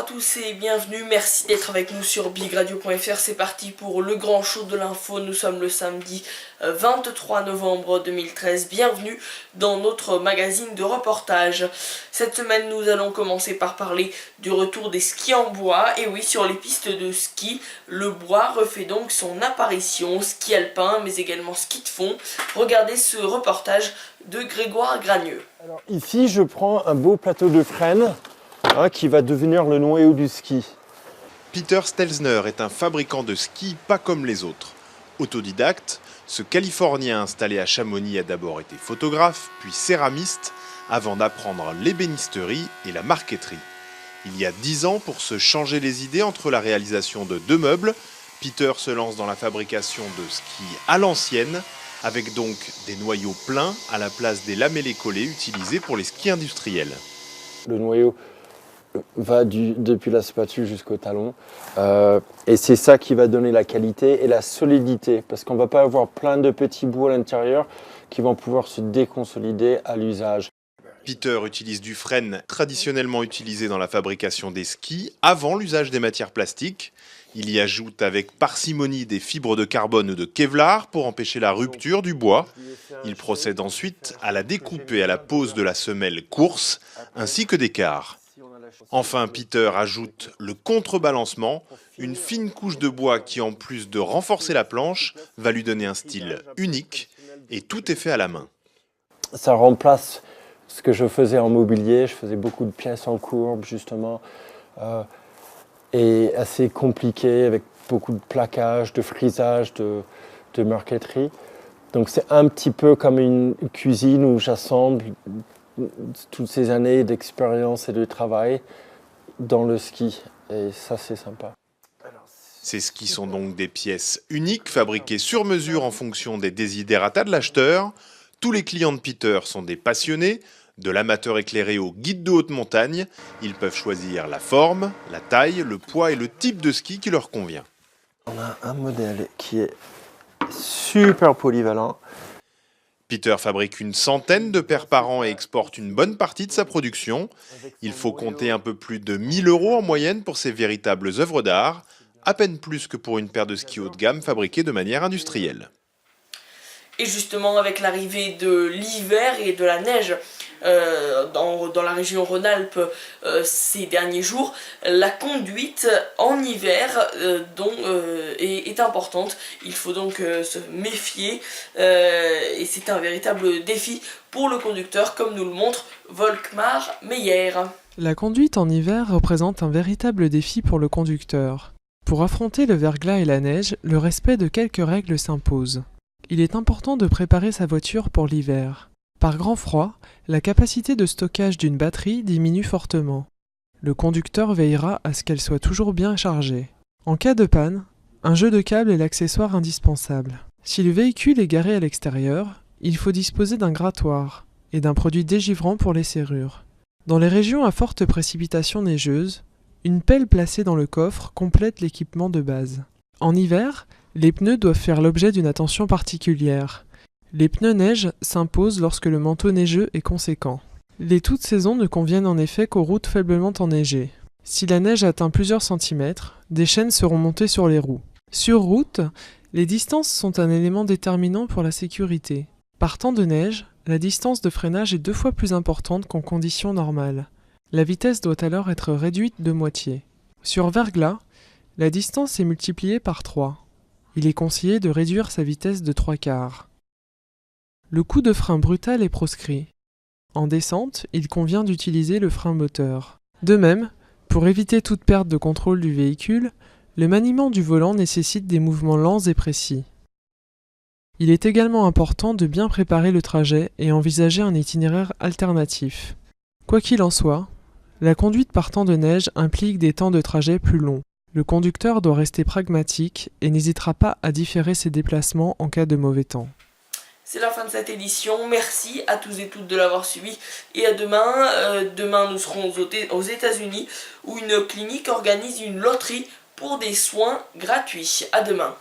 tous et bienvenue, merci d'être avec nous sur bigradio.fr. C'est parti pour le grand show de l'info. Nous sommes le samedi 23 novembre 2013. Bienvenue dans notre magazine de reportage. Cette semaine, nous allons commencer par parler du retour des skis en bois. Et oui, sur les pistes de ski, le bois refait donc son apparition. Ski alpin, mais également ski de fond. Regardez ce reportage de Grégoire Gragneux. Alors, ici, je prends un beau plateau de frêne qui va devenir le noyau du ski. Peter Stelzner est un fabricant de skis pas comme les autres. Autodidacte, ce Californien installé à Chamonix a d'abord été photographe, puis céramiste, avant d'apprendre l'ébénisterie et la marqueterie. Il y a 10 ans, pour se changer les idées entre la réalisation de 2 meubles, Peter se lance dans la fabrication de skis à l'ancienne, avec donc des noyaux pleins à la place des lamellés collés utilisés pour les skis industriels. Le noyau va depuis la spatule jusqu'au talon et c'est ça qui va donner la qualité et la solidité, parce qu'on ne va pas avoir plein de petits bouts à l'intérieur qui vont pouvoir se déconsolider à l'usage. Peter utilise du frêne traditionnellement utilisé dans la fabrication des skis avant l'usage des matières plastiques. Il y ajoute avec parcimonie des fibres de carbone ou de Kevlar pour empêcher la rupture du bois. Il procède ensuite à la découpe et à la pose de la semelle course ainsi que des quarts. Enfin, Peter ajoute le contrebalancement, une fine couche de bois qui, en plus de renforcer la planche, va lui donner un style unique, et tout est fait à la main. Ça remplace ce que je faisais en mobilier. Je faisais beaucoup de pièces en courbe, justement, et assez compliqué, avec beaucoup de plaquage, de frisage, de marqueterie. Donc c'est un petit peu comme une cuisine où j'assemble toutes ces années d'expérience et de travail dans le ski, et ça c'est sympa. Ces skis sont donc des pièces uniques, fabriquées sur mesure en fonction des desiderata de l'acheteur. Tous les clients de Peter sont des passionnés, de l'amateur éclairé au guide de haute montagne. Ils peuvent choisir la forme, la taille, le poids et le type de ski qui leur convient. On a un modèle qui est super polyvalent. Peter fabrique une centaine de paires par an et exporte une bonne partie de sa production. Il faut compter un peu plus de 1 000 € en moyenne pour ces véritables œuvres d'art, à peine plus que pour une paire de skis haut de gamme fabriquée de manière industrielle. Et justement, avec l'arrivée de l'hiver et de la neige dans la région Rhône-Alpes ces derniers jours, la conduite en hiver est importante. Il faut donc se méfier et c'est un véritable défi pour le conducteur, comme nous le montre Volkmar Meyer. La conduite en hiver représente un véritable défi pour le conducteur. Pour affronter le verglas et la neige, le respect de quelques règles s'impose. Il est important de préparer sa voiture pour l'hiver. Par grand froid, la capacité de stockage d'une batterie diminue fortement. Le conducteur veillera à ce qu'elle soit toujours bien chargée. En cas de panne, un jeu de câbles est l'accessoire indispensable. Si le véhicule est garé à l'extérieur, il faut disposer d'un grattoir et d'un produit dégivrant pour les serrures. Dans les régions à forte précipitation neigeuse, une pelle placée dans le coffre complète l'équipement de base. En hiver, les pneus doivent faire l'objet d'une attention particulière. Les pneus neige s'imposent lorsque le manteau neigeux est conséquent. Les toutes saisons ne conviennent en effet qu'aux routes faiblement enneigées. Si la neige atteint plusieurs centimètres, des chaînes seront montées sur les roues. Sur route, les distances sont un élément déterminant pour la sécurité. Par temps de neige, la distance de freinage est 2 fois plus importante qu'en conditions normales. La vitesse doit alors être réduite de moitié. Sur verglas, la distance est multipliée par 3. Il est conseillé de réduire sa vitesse de 3/4. Le coup de frein brutal est proscrit. En descente, il convient d'utiliser le frein moteur. De même, pour éviter toute perte de contrôle du véhicule, le maniement du volant nécessite des mouvements lents et précis. Il est également important de bien préparer le trajet et envisager un itinéraire alternatif. Quoi qu'il en soit, la conduite par temps de neige implique des temps de trajet plus longs. Le conducteur doit rester pragmatique et n'hésitera pas à différer ses déplacements en cas de mauvais temps. C'est la fin de cette édition. Merci à tous et toutes de l'avoir suivi. Et à demain. Demain, nous serons aux États-Unis où une clinique organise une loterie pour des soins gratuits. À demain.